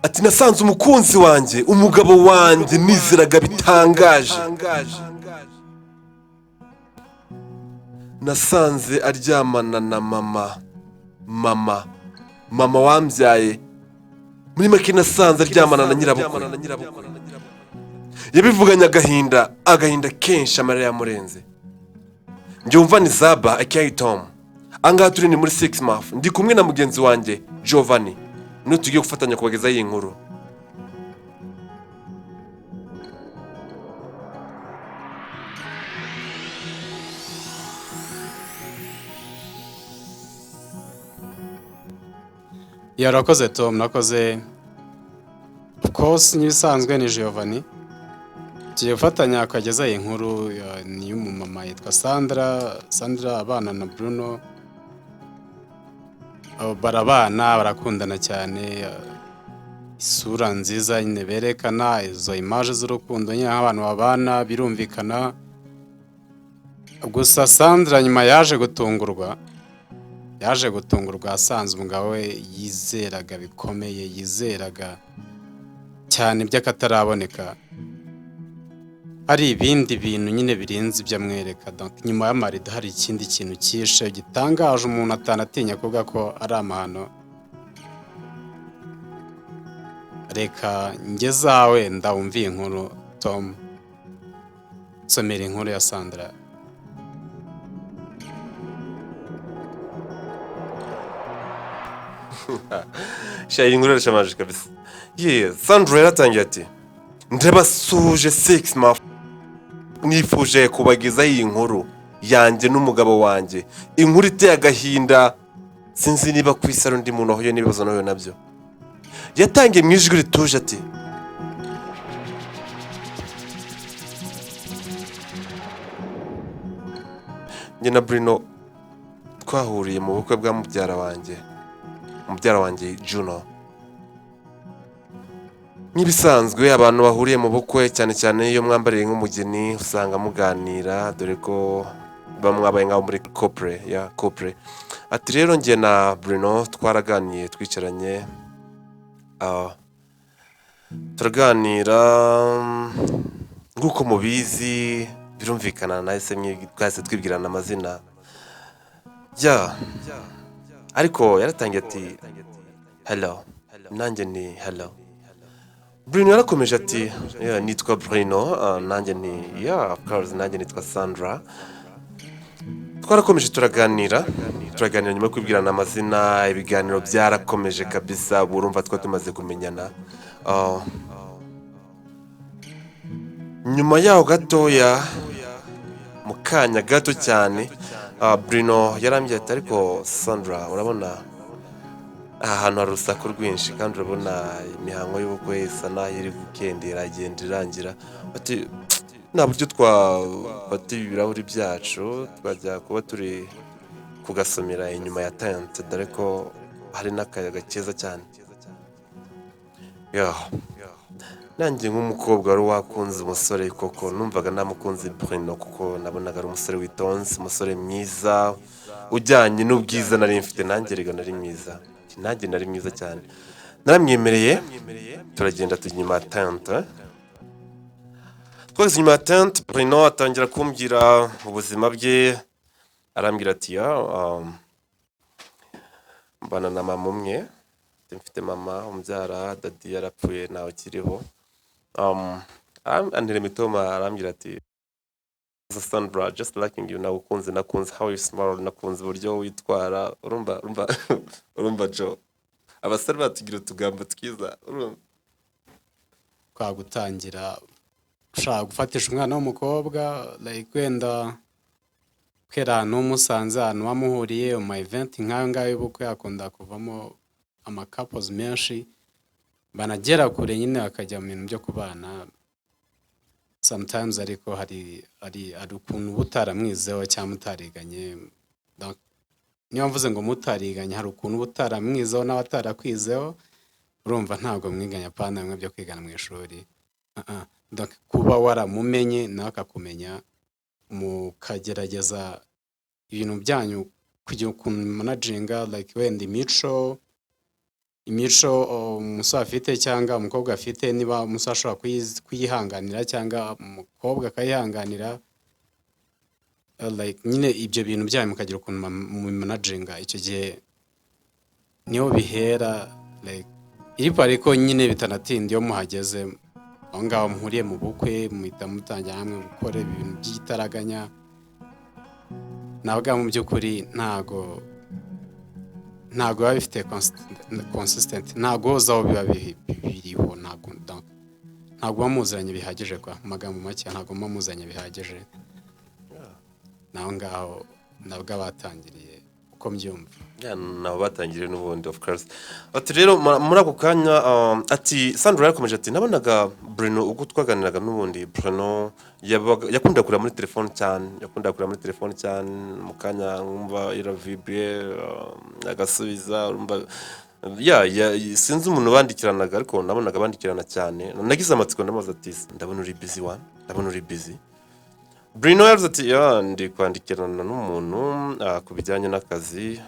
ati nasanze umukunzi wanjye umugabo wanjye nizeraga bitangaje, nasanze aryamana na mama wambyaye, muri make nasanze aryamana na nyirabukwe. Yabivuganye agahinda kenshi, amarira yamurenze. Njye umva ni Zaba aka Tom, angaha turi ni muri 6 months, ndi kumwe na mugenzi wanjye Giovanni, niyo tugiye gufatanya kubagezaho iyi nkuru. Yarakoze Tom, nakoze. Of course n'ibisanzwe ni Giovanni. Tugiye gufatanya akageza iyi nkuru ni y'umumama yitwa Sandra abana na Bruno. Barabana barakundana cyane, isura nziza nyine berekana, izo image z'urukundo nyine abantu babana birumvikana. Gusa Sandra nyuma yaje gutungurwa asanze umugabo we yizeraga bikomeye, yizeraga cyane by'akataraboneka, hari ibindi bintu nyine birenze ibyo amwereka. Donc nyuma y'amarido hari ikindi kintu cyishe gitangaje umuntu atanatinya kuvuga ko ari amahano. Reka ngezawe ndawumviye inkuru Tom, somera inkuru ya Sandra. Shayi inkuru irashamaje kabisa. Sandra yaratangiye ati ndabasuje 6 months, nifuje kubagezaho iyi nkuru yanjye n'umugabo wanjye, inkuru iteye agahinda. Sinzi niba ku isi ari undi muntu ahuye n'ibibazo nawe nabyo. Yatangiye mu ijwi rituje ati njye na Bruno twahuriye mu bukwe bwa mubyara wanjye Juno. Nk'ibisanzwe abantu bahuriye mu bukwe, cyane cyane iyo mwambariye nk'umugeni usanga muganira, dore ko bamwabaye ngaho muri couple. Ati rero njye na Bruno twaraganiye, twicaranye turaganira nk'uko mubizi, birumvikana twahise twibwirana amazina. Ariko yaratangiye ati hello, nanjye ni hello. Bruno yarakomeje ati nitwa Bruno, nanjye ni of course nanjye nitwa Sandra. Twarakomeje turaganira nyuma yo kwibwirana amazina, ibiganiro byarakomeje kabisa, urumva tumaze kumenyana. Nyuma yaho gatoya, mu kanya gato cyane, Bruno yarambye ati ariko Sandra, urabona aha hantu hari urusaku rwinshi, kandi urabona imihango y'ubukwe isa naho iri gukendera igenda irangira. Ati nta buryo twafata ibirahuri byacu twajya kuba turi kugasomera inyuma ya tente, dore ko hari n'akayaga keza cyane. Nanjye nk'umukobwa wari wakunze umusore, koko numvaga namukunze Bruno, kuko nabonaga ari umusore witonze, umusore mwiza ujyanye n'ubwiza nari mfite. Nanjye rega nari mwiza, nanjye nari mwiza cyane. Naramwemereye, turagenda tujya inyuma ya tente. Twageze inyuma ya tente, Bruno atangira kumbwira ubuzima bwe. Arambwira ati mbana na mama umwe, mfite mama umbyara, dadi yarapfuye ntawe ukiriho. Antera imitoma, arambwira ati Sandra, just liking you, nakunze how you smile, nakunze uburyo witwara. urumva Jo, abasore batugira utugambo twiza. Kwa gutangira ushaka gufatisha umwana w'umukobwa, like wenda kera ahantu umusanze, ahantu wamuhuriye mu event nk'ayo ngayo y'ubukwe, akunda kuvamo couples menshi banagera kure nyine akajya mu bintu byo kubana sometimes. Ariko hari ukuntu butaramwizeho cyangwa mutariganye. Niyo mvuze ngo mutariganye, hari ukuntu butaramwizeho n'abatarakwizeho, urumva ntabwo mwiganya pana bimwe byo kwigana mu ishuri. Donc kuba waramumenye nawe akakumenya, mukagerageza ibintu byanyu kugira ukuntu managinga, like wenda imico imico umusore afite cyangwa umukobwa afite, niba umusore ashobora kuyihanganira cyangwa umukobwa akayihanganira, like nyine ibyo bintu byanyu mukagira ukuntu mu managinga, icyo gihe niho bihera, like ariko nyine bitanatinda iyo muhageze aho ngaho muhuriye mu bukwe, muhita mutangira hamwe gukora ibintu by'igitaraganya, nabwo mu by'ukuri ntago biba bifite consistent, ntago uzaho biba biriho, ntago muba muziranye bihagije, kwa mu magambo make ntago muba muziranye bihagije, naho ngaho nabwo abatangiriye uko mbyumva. nabo batangiriye n'ubundi of course. Ati rero muri ako kanya ati Sandra yakomeje ati nabonaga Bruno ubwo twaganiraga n'ubundi Bruno yakunda kureba muri telefone cyane, mu kanya nkumva iravibre agasubiza, urumva sinzi umuntu bandikiranaga ariko nabonaga bandikirana cyane, nagize amatsiko ndamubaza ati ndabona uri busy. Bruno yavuze ati ndi kwandikirana n'umuntu ku bijyanye n'akazi,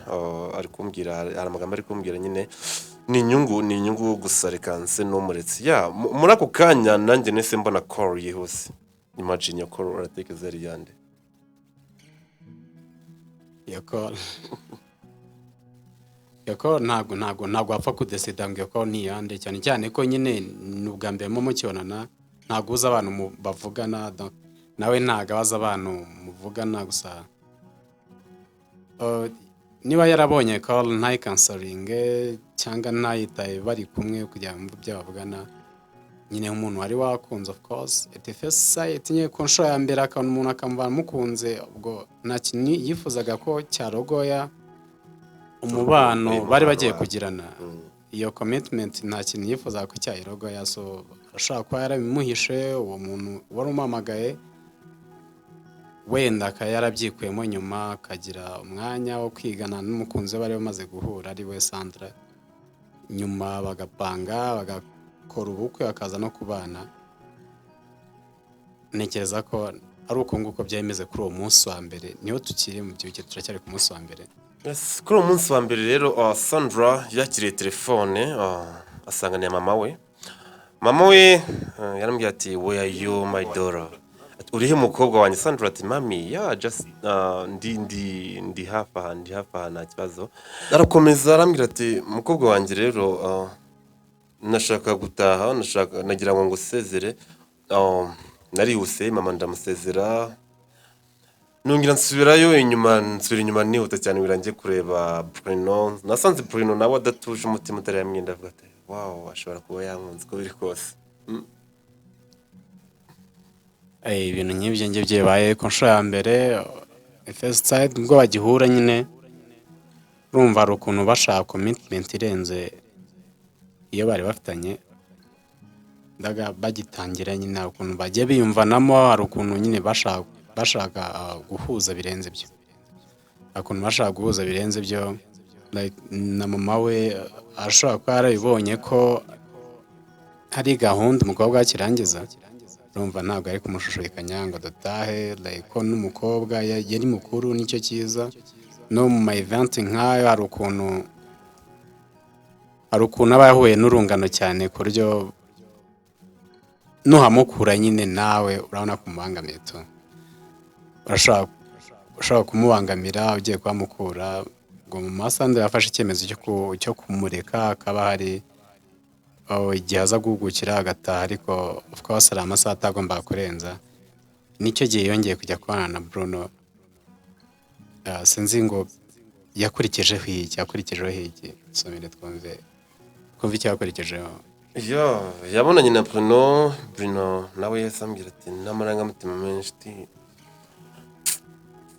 ari kumbwira hari amagambo ari kumbwira nyine ni inyungu gusa, reka nse n'umuretse. Muri ako kanya nanjye nese mbona call yihuse. Imagine your call uratekereza ari yande? Iyo call ntabwo wapfa kudesida ngo iyo call ni yande, cyane ko nyine ni ubwa mbere mukibonana, ntabwo uzi abantu bavugana, nawe ntabwo abaza abantu muvugana gusa. Niba yarabonye call ntayikansaringe cyangwa ntayitaye bari kumwe kugira ngo ibyo bavugana, nyine umuntu wari wakunze of course at first sight, nyine ku nshuro ya mbere akabona umuntu akamubana mukunze, ubwo nta kintu yifuzaga ko cyarogoya umubano bari bagiye kugirana, iyo commitment nta kintu yifuzaga ko cyayirogoya, so ashaka kuba yarabimuhishe uwo muntu wari umamagaye, wenda akaba yarabyikuyemo nyuma akagira umwanya wo kwigana n'umukunzi we bari bamaze guhura ari we Sandra, nyuma bagapanga bagakora ubukwe bakaza no kubana. Ntekereza ko ari uko nguko byameze kuri uwo munsi wa mbere, niho tukiri mu gihe turacyari ku munsi wa mbere. Kuri uwo munsi wa mbere rero Sandra yakiriye telefone asanganiye mama we yarambwiye ati where are you my daughter, urihe mukobwa wanjye? Sandra ati mami just ndi hafi aha nta kibazo. Arakomeza arambwira ati mukobwa wanjye rero nashaka gutaha, nagira ngo ngusezere. Narihuse mama ndamusezera, nongera nsubira inyuma nihuta cyane birangiye kureba Bruno. Nasanze Bruno nawe adatuje, umutima utari yamwenda, avuga ati wow, ashobora kuba yankunze uko biri kose. Ibintu nk'ibyo ngibyo bibaye ku nshuro ya mbere, first sight ubwo bagihura nyine urumva hari ukuntu bashaka commitment irenze iyo bari bafitanye, bagitangira nyine hari ukuntu bagiye biyumvanamo, hari ukuntu nyine bashaka guhuza birenze byo, like na mama we ashobora kuba yarabibonye ko hari gahunda umukobwa akirangiza, urumva ntabwo ari kumushishikanya ngo dutahe, like ko n'umukobwa yari mukuru, nicyo cyiza. No mu event nk'ayo hari ukuntu aba yahuye n'urungano cyane ku buryo nuhamukura nyine nawe urabona kumubangamiye tu, urashobora kumubangamira ugiye kuhamukura. Ngo mu masande yafashe icyemezo cyo kumureka, akaba hari igihe aza guhugukira agataha, ariko of course hari amasaha atagomba kurenza. Nicyo gihe yongeye kujya kubana na Bruno. Sinzi ngo yakurikijeho iki, somere twumve icyo yakurikijeho. Yabonanye na Bruno nawe yasambwira ati n'amarangamutima menshi,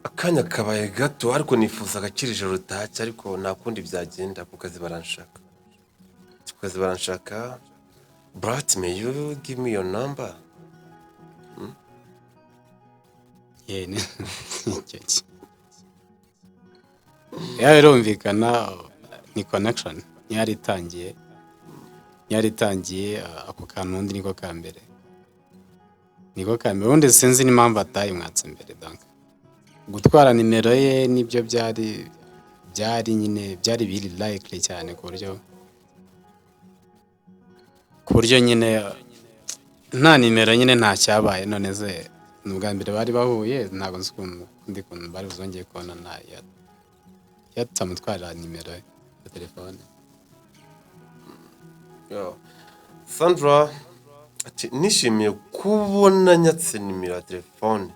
akanya kabaye gato ariko nifuza agakira ijoro ritacya, ariko nta kundi byagenda ku kazi baranshaka. But may you give me your number? Birumvikana ni connection yari itangiye ako kantu, undi niko ka mbere, ubundi sinzi n'impamvu atayimwatse mbere. Donc gutwara nimero ye nibyo byari biri likely cyane ku buryo buryo nyine nta nimero nyine nta cyabaye none se ni ubwa mbere bari bahuye ntabwo nzi ukundi kuntu bari buzongeye kubonana yatamutwarira nimero ye ya telefone. Sandra ati nishimiye kubona nyatse nimero ya telefone.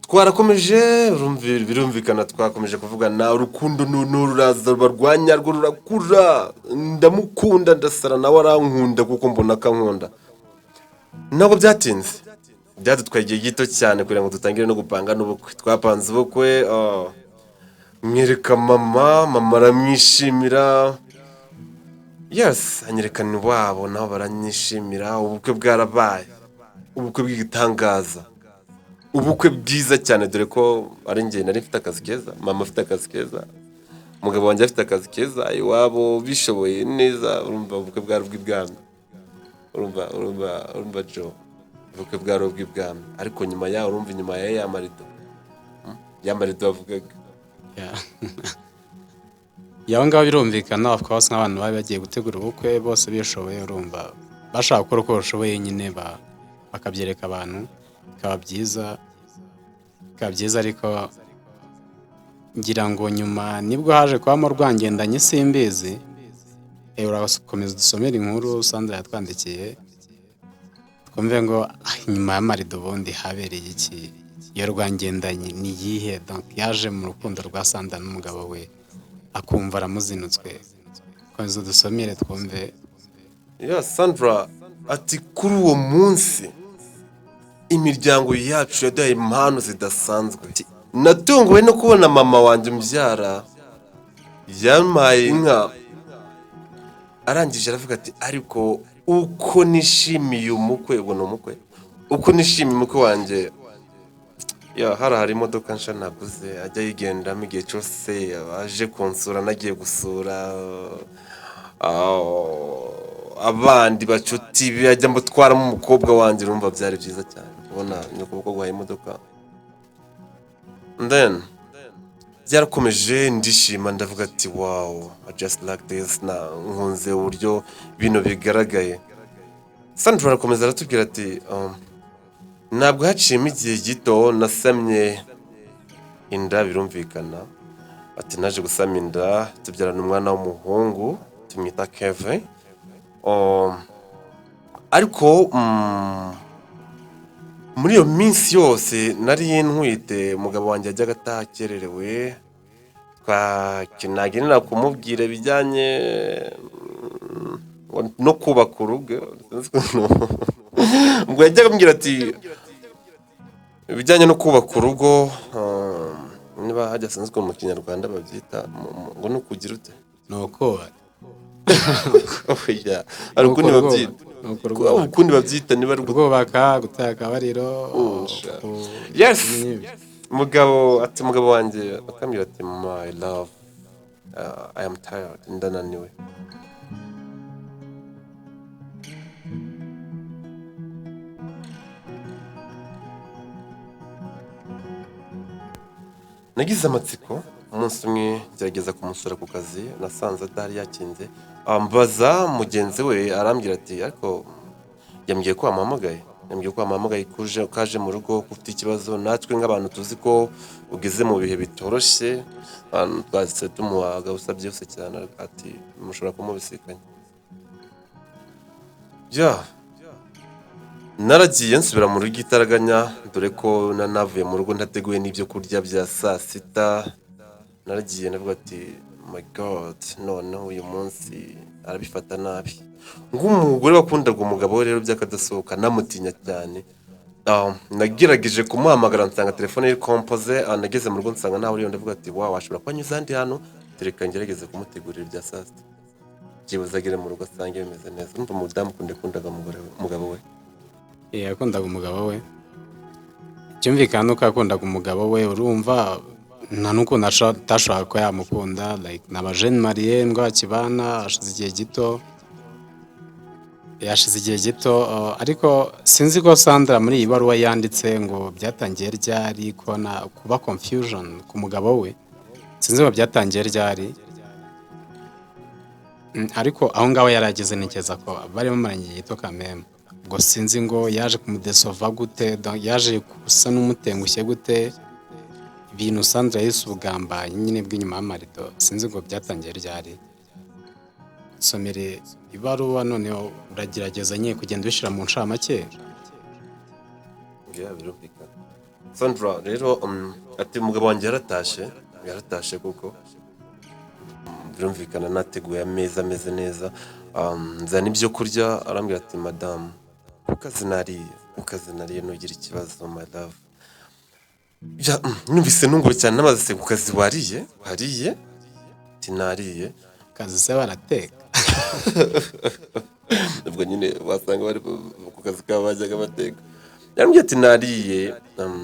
Twarakomeje birumvikana twakomeje kuvugana urukundo n'ururaza barwanya rwo rurakura ndamukunda ndasara nawe arankunda kuko mbona akankunda. Ntabwo byatinze byadutwaye igihe gito cyane kugira ngo dutangire no gupanga n'ubukwe. Twapanze ubukwe mwereka mama aramwishimira. Yes, anyerekana iwabo nabo baranyishimira. Ubukwe bwarabaye, ubukwe bw'igitangaza, ubukwe bwiza cyane dore ko ari njye nari mfite akazi keza, mama afite akazi keza, umugabo wanjye afite akazi keza, iwabo bishoboye neza. Urumva ubukwe bwari ubw'ibwami, urumva Jo, ubukwe bwari ubw'ibwami. Ariko nyuma yaho urumva inyuma ya marido bavugaga yaho ngaho birumvikana of course nk'abantu bari bagiye gutegura ubukwe bose bishoboye, urumva bashaka gukora uko bashoboye nyine bakabyereka abantu bikaba byiza ariko ngira ngo nyuma nibwo haje kubamo rwangendanye simbizi. Urakomeza dusomera inkuru Sandra yatwandikiye twumve ngo inyuma y'amarido ubundi habereye iki, iyo rwangendanye ni iyihe? Donc yaje mu rukundo rwa Sandra n'umugabo we akumva aramuzinutswe. Komeza dusomere twumve. Sandra ati kuri uwo munsi imiryango yacu yaduhaye impano zidasanzwe. Natunguwe no kubona mama wanjye umbyara yampaye inka. Arangije aravuga ati ariko uko nishimiye umukwe, ubwo ni umukwe, uko nishimiye umukwe wanjye. Hari imodoka nsha naguze ajya yigendamo igihe cyose aje kunsura, nagiye gusura abandi bacuti bajya mutwaramo umukobwa wanjye. Urumva byari byiza cyane kubona nyoko guhaye imodoka. Then byarakomeje ndishima ndavuga ati wow, I just like this. Nkunze uburyo bino bigaragaye. Sandra arakomeza aratubwira ati ntabwo haciyemo igihe gito nasamye inda. Birumvikana ati naje gusama inda tubyarana umwana w'umuhungu tumwita Kevin. Ariko muri iyo minsi yose nari ntwite, umugabo wanjye yajyaga atakererewe. Nagenera kumubwira ibijyanye no kubaka urugo. Ubwo yajyaga ambwira ati ibijyanye no kubaka urugo, niba hajya asanzwe mu kinyarwanda babyita ngo ni ukugira ute? Ni ukuba hari ukundi babyita niba ari ubwubaka, gutaka akabariro. Yes, umugabo wanjye akambwira ati my love, I am tired, ndananiwe. Nagize amatsiko umunsi umwe gerageza kumusura ku kazi, nasanze adahari yakinze. Ambaza mugenzi we arambwira ati ariko yambwiye ko wamuhamagaye kaje mu rugo ufite ikibazo. Natwe nk'abantu tuzi ko ugeze mu bihe bitoroshye, twahise tumuha gahunda byose cyane. Ati mushobora kumubisikanya. Naragiye nsubira mu rugo itaraganya, dore ko navuye mu rugo ntateguye n'ibyo kurya bya saa sita. Naragiye navuga ati my god, noneho uyu munsi arabifata nabi. Nk'umugore wakundaga umugabo we rero byakadasohoka namutinya cyane. Nagerageje kumuhamagara nsanga telefone iri kompoze. Nageze mu rugo nsanga nawe uriyo, ndavuga ati wow, washobora kunyuza ahandi hano, tereka ngerageze kumutegurira ibya saa sita. Byibuze agere mu rugo asange bimeze neza. Urumva umudamu kundaga umugabo we. Yakundaga umugabo we, byumvikana uko yakundaga umugabo we. Urumva nta n'ukuntu atashobora ko yamukunda. Like ni abajene mariye ngo akibana hashize igihe gito. Ariko sinzi ko Sandra muri iyi baruwa yanditse ngo byatangiye ryari kuba confusion ku mugabo we. Sinzi ko byatangiye ryari. ariko aho ngaho yarageze ntekereza ko bari bamaranye igihe gito kameme, ubwo sinzi ngo yaje kumudesova gute, yaje gusa n'umutengushye gute, ibintu Sandra yise ubugambanyi nyine bw'inyuma y'amarido, sinzi ngo byatangiye ryari. Somere ibaruwa noneho uragerageza nyine kugenda ubishyira mu ncamake. birumvikana. Sandra rero ati umugabo wanjye yaratashe kuko birumvikana nateguye ameza ameze neza, nzana ibyo kurya, arambwira ati madamu kukazi nariye ntugire ikibazo my love. Numvise nunguwe cyane namaze se ku kazi wariye ati nariye. Kazi se barateka ubwo nyine wasanga bari ku kazi kabo bajyaga bateka. Yarambwiye ati nariye,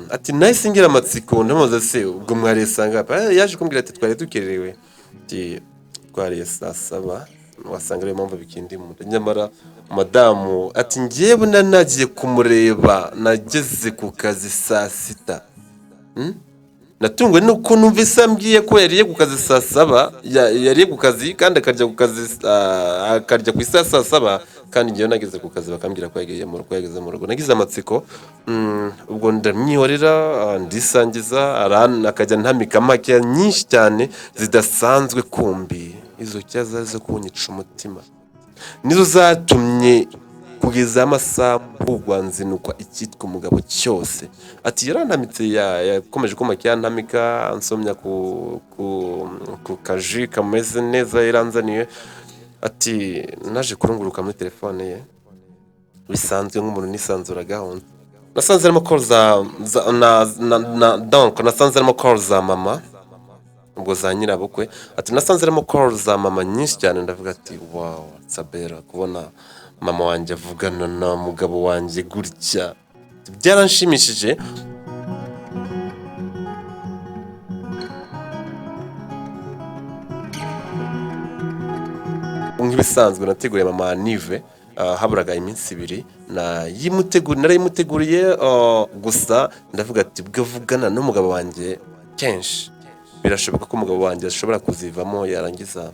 ati nahise ngira amatsiko ndamaze se ubwo mwariye sanga yaje kumbwira ati twari dukerewe, ati twariye saa 7, wasanga ariyo mpamvu bikindi mu nyamara madamu ati ngewe nagiye kumureba nageze ku kazi saa 6. Natungwe nuko numvise ambwiye ko yariye ku kazi saa 7, yariye ku kazi kandi akarya ku kazi akarya ku saa 7, kandi ngewe nageze ku kazi bakambwira ko yageze mu rugo. Nagize amatsiko, ubwo ndamwihorera ndisangiza, akajya ntamika make nyinshi cyane zidasanzwe, kumbi izo cyaza zo kunyica umutima nizo zatumye kugeza amasaha ugwanzinukwa icyitwa umugabo cyose. Ati yarantamitse, yakomeje kumaka yantamika, ansomya ku kaji kameze neza yaranzaniye. Ati naje kurunguruka muri telefone ye bisanzwe nk'umuntu nisanzura gahunda, nasanze arimo call nasanze arimo call za mama, ubwo za nyirabukwe. Ati nasanze arimo call za mama nyinshi cyane, ndavuga ati wow Sabera, kubona mama wanjye avugana na mugabo wanjye gutya byaranshimishije. Nk'ibisanzwe nateguriye mama Nive, haburaga iminsi 2 narayimuteguriye, gusa ndavuga ati bwavugana n'umugabo wanjye kenshi birashoboka ko umugabo wanjye ashobora kuzivamo yarangiza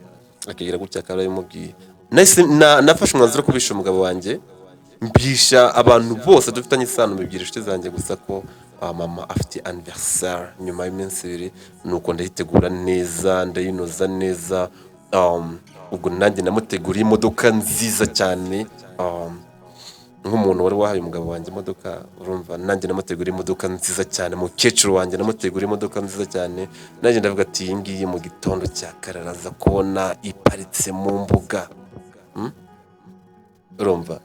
akagira gutya akarabimubwiye. Nafashe umwanzuro wo kubisha umugabo wanjye, mbisha abantu bose dufitanye isano, mbibwira inshuti zanjye gusa ko mama afite anniversaire nyuma y'iminsi 2, nuko ndayitegura neza ndayinoza neza. Ubwo nanjye namuteguriye imodoka nziza cyane, nk'umuntu wari wahaye umugabo wanjye imodoka, urumva nanjye namuteguriye imodoka nziza cyane, mukecuru wanjye namuteguriye imodoka nziza cyane. Nanjye ndavuga ati iyi ngiyi mu gitondo cya kare araza kubona iparitse mu mbuga, urumva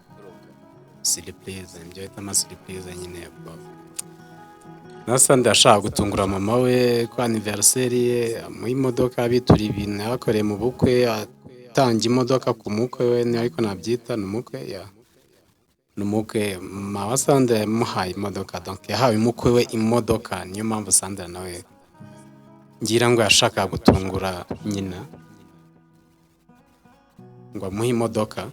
surprise, ibyo bita surprise nyine. Nasandi ashaka gutungura mama we ku anniversaire ye, mu imodoka bitura ibintu yakoreye mu bukwe, atanga imodoka ku mukwe we, ariko nabyita n'umukwe mama Sandra yamuhaye imodoka, donc yahawe umukwe we imodoka. Niyo mpamvu Sandra nawe ngira ngo yashaka gutungura nyina ngo amuhe imodoka.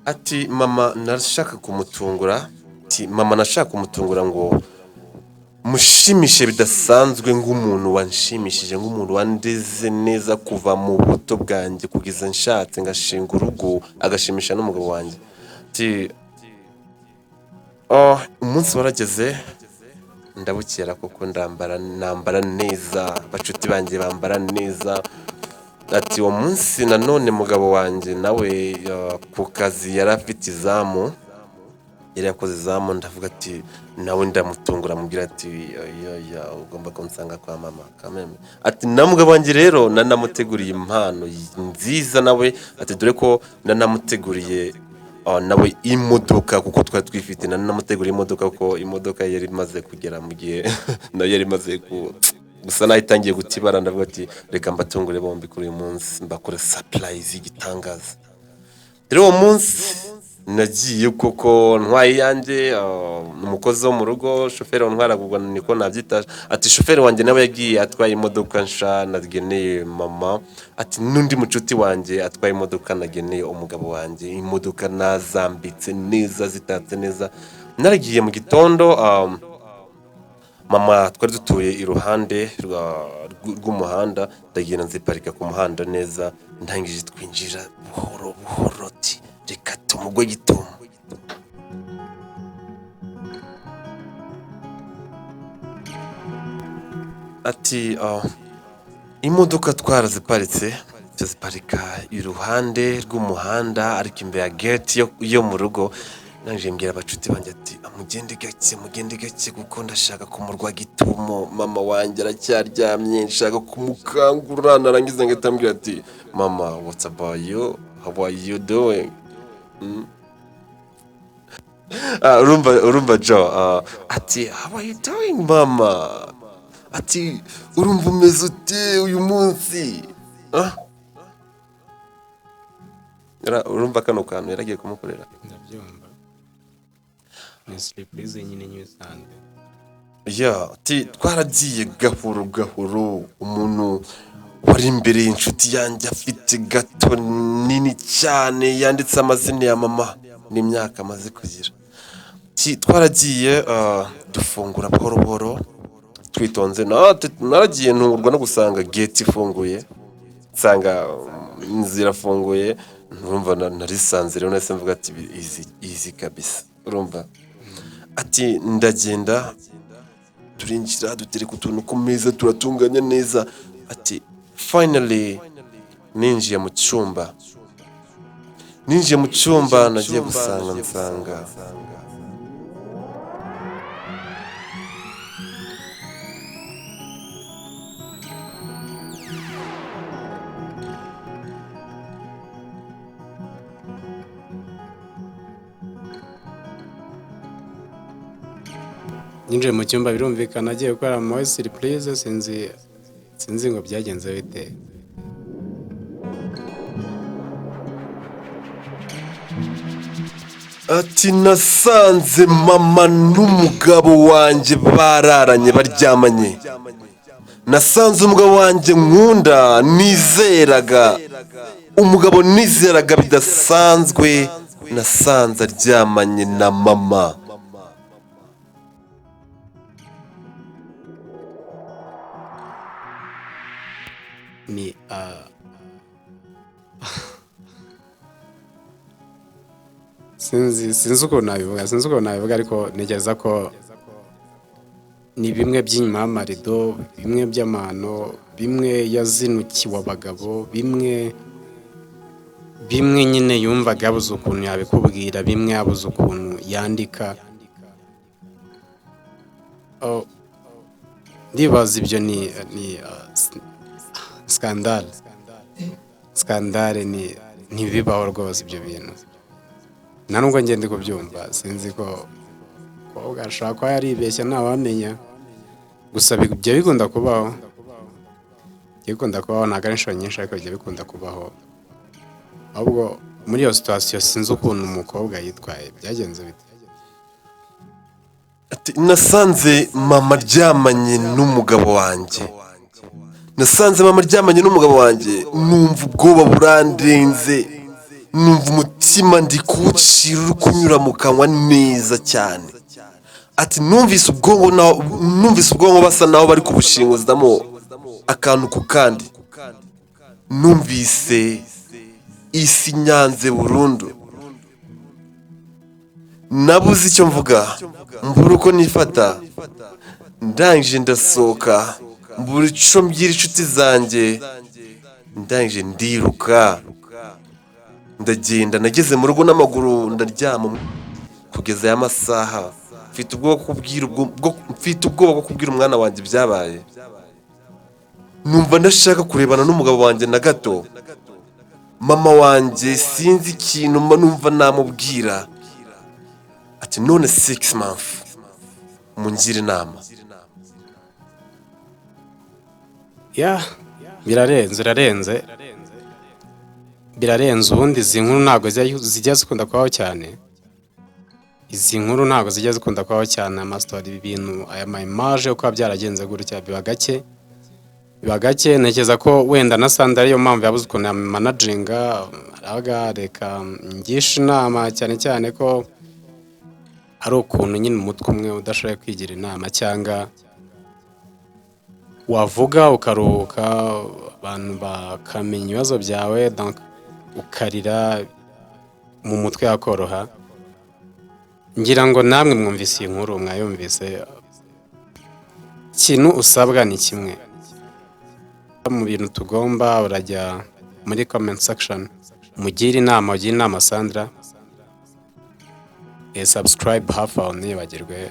Ati mama nashaka kumutungura, ngo mushimishe bidasanzwe, nk'umuntu wanshimishije, nk'umuntu wandeze neza kuva mu buto bwanjye kugeza nshatse ngashinga urugo, agashimisha n'umugabo wanjye. Ati umunsi warageze ndabukera kuko nambara neza, bacuti banjye bambara neza. Ati uwo munsi nanone mugabo wanjye nawe ku kazi yari afite izamu, yari yakoze izamu, ndavuga ati nawe ndamutungura, mubwira ati ugomba kunsanga kwa mama kameme. Ati na mugabo wanjye rero nanamuteguriye impano nziza nawe, ati dore ko nanamuteguriye nawe imodoka, kuko twari twifite, nanamuteguriye imodoka kuko imodoka yari imaze kugera mu gihe nayo yari imaze gusa nayitangiye gutibara. ndavuga ati reka mbatungure bombi kuri uyu munsi, mbakore surprise y'igitangaza. Rero uwo munsi nagiye koko ntwaye yanjye, umukozi wo mu rugo, shoferi wantwara, ubwo niko nabyita. Ati shoferi wanjye nawe yagiye atwaye imodoka nsha nageneye mama. Ati n'undi mucuti wanjye atwaye imodoka nageneye umugabo wanjye, imodoka nazambitse neza zitatse neza. Naragiye mu gitondo, mama twari dutuye iruhande rw'umuhanda ndagenda nziparika ku muhanda neza ndangije twinjira buhoro buhoro ati reka tumugwe gitumo. Ati imodoka twaraziparitse tuziparika iruhande rw'umuhanda ariko imbere ya gate yo mu rugo. Nanje mbwira abacuti banjye ati mugende gake kuko ndashaka kumurwa gitumo, mama wanjye aracyaryamye nshaka kumukangura. Narangiza ngahita mbwira ati mama, what's about you, how are you doing? urumva Joe, ati how are you doing mama, ati urumva umeze ute uyu munsi? Urumva kano kantu yaragiye kumukorera. Ndabyumva. Ni surprise nyine nyusanzwe. Ati twaragiye gahoro gahoro, umuntu wari imbere y'inshuti yanjye afite gato nini cyane yanditse amazina ya mama n'imyaka amaze kugira. Twaragiye dufungura buhoro buhoro twitonze. Naragiye ntungurwa no gusanga gate ifunguye, nsanga inzira ifunguye. Urumva narisanze rero nahise mvuga ati easy kabisa. Urumva ati ndagenda turinjira dutereka utuntu ku meza turatunganya neza. Ati finally ninjiye mu cyumba nagiye nsanga Ninjiye mu cyumba birumvikana agiye gukora mo surprise, sinzi ngo byagenze bite. ati nasanze mama n'umugabo wanjye bararanye baryamanye. Nasanze umugabo wanjye nkunda umugabo nizeraga bidasanzwe, nasanze aryamanye na mama. Ni sinzi uko nabivuga ariko ntekereza ko ni bimwe by'inyuma y'amarido, bimwe by'amano, bimwe yazinukiwe abagabo, bimwe nyine yumvaga yabuze ukuntu yabikubwira, bimwe yabuze ukuntu yandika. Ndibaza ibyo ni skandale ntibibaho rwose ibyo bintu. Nta nubwo ngende kubyumva, sinzi ko ashaka kuba yaribeshya ntawamenya, gusa ibyo bikunda kubaho, ntabwo ari inshuro nyinshi ariko bijya bikunda kubaho. Ahubwo muri iyo situation sinzi ukuntu umukobwa yitwaye, byagenze bite? Ati nasanze mama aryamanye n'umugabo wanjye, numva ubwoba burandenze, numva umutima ndi kuwucira uri kunyura mu kanwa neza cyane. Ati numvise ubwonko basa naho bari kubushinguzamo akantu ku kandi. Numvise isi nyanze burundu, nabuze icyo mvuga, mbura uko nifata. Ndangije ndasohoka, mbura icyo mbwira inshuti zanjye, ndangije ndiruka ndagenda. Nageze mu rugo n'amaguru ndaryama kugeza aya masaha. Mfite ubwoba bwo kubwira umwana wanjye ibyabaye. Numva ndashaka kurebana n'umugabo wanjye na gato. Mama wanjye sinzi ikintu numva namubwira. Ati none 6 months mungire inama. Birarenze. Ubundi izi nkuru ntabwo zijya zikunda kubaho cyane. Amastori ibintu aya ma image uko byaragenze gutya biba gake. Ntekereza ko wenda na Sandra ariyo mpamvu yabuze ukuntu managinga, araga reka ngisha inama cyane ko ari ukuntu nyine umutwe umwe udashobora kwigira inama, cyangwa wavuga ukaruhuka abantu bakamenya ibibazo byawe donc ukarira mu mutwe yakoroha. Ngira ngo namwe mwumvise iyi nkuru mwayumvise, ikintu usabwa ni kimwe. Mu bintu tugomba urajya muri comment section ugire inama Sandra, subscribe hafi aho ntibagirwe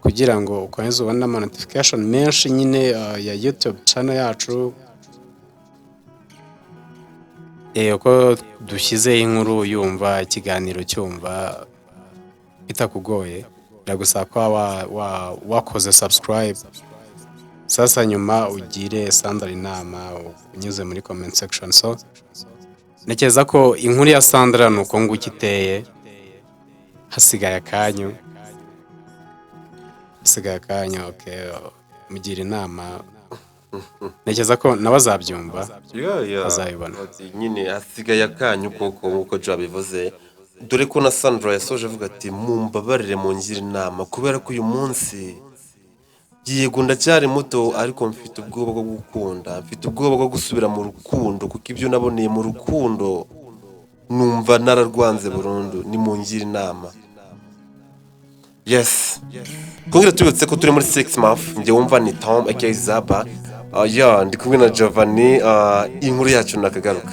kugira ngo ukomeze ubone ama notification menshi nyine ya YouTube channel yacu. Uko dushyizeho inkuru yumva, ikiganiro cyumva bitakugoye, biragusaba ko wakoze subscribe. Sasa nyuma ugire Sandra inama unyuze muri comment section. So ntekereza ko inkuru ya Sandra ni uko nguko iteye. Hasigaye akanyu, okay, mugira inama. Ntekereza ko nawe azabyumva, azabibona. Nyine hasigaye akanyu nk'uko Joe abivuze, dore ko na Sandra yasoje avuga ati mumbabarire mungire inama kubera ko uyu munsi yego ndacyari muto ariko mfite ubwoba bwo gukunda, mfite ubwoba bwo gusubira mu rukundo kuko ibyo naboneye mu rukundo numva nararwanze burundu, ni mungire inama. Yes, kugira tubutse ko turi muri 6 months, njye wumva ni Tom aka Zaba. Ndi kumwe na Giovanni, inkuru yacu nakagaruka.